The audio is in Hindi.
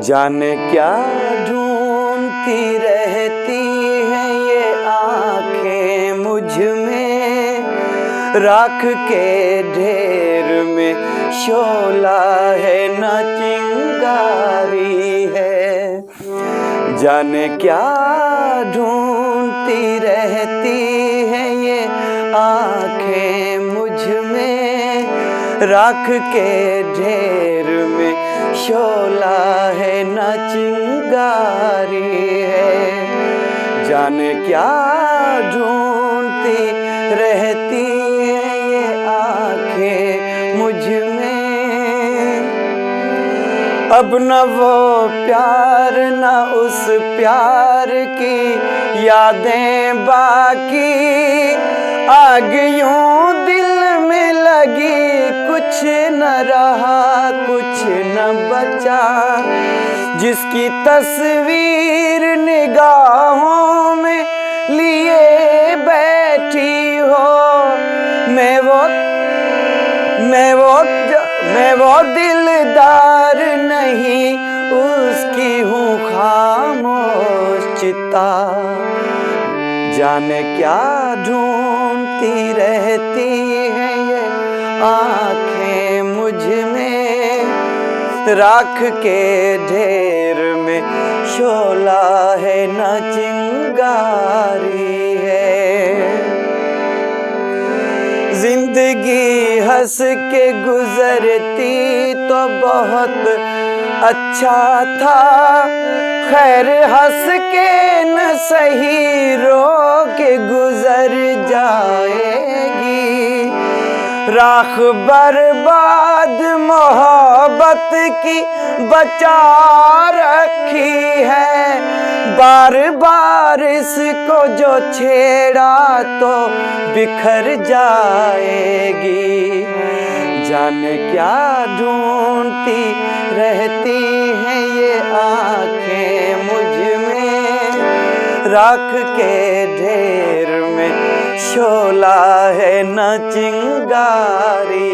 जाने क्या ढूंढती रहती हैं ये आंखें मुझ में, राख के ढेर में शोला है न चिंगारी है। जाने क्या ढूंढती रहती हैं ये आंखें मुझ में, राख के ढेर में शोला है न चिंगारी है। जाने क्या ढूंढती रहती है ये आंखें मुझ में। अब न वो प्यार न उस प्यार की यादें बाकी, आग यूं दिल में लगी कुछ न रहा कुछ न बचा। जिसकी तस्वीर निगाहों में लिए बैठी हो, मैं वो दिलदार नहीं, उसकी हूँ खामोश चिता। जाने क्या ढूंढती रहती है ये आंखें मुझ में, राख के ढेर में शोला है न चिंगारी है। जिंदगी हंस के गुजरती तो बहुत अच्छा था, खैर हंस के न सही रो के गुजर जाएगी। राख बर्बाद मोहब्बत की बचा रखी है, बार बार इसको जो छेड़ा तो बिखर जाएगी। जाने क्या ढूंढती रहती हैं ये आंखें मुझ में, राख के ढेर में शोला है न चिंगारी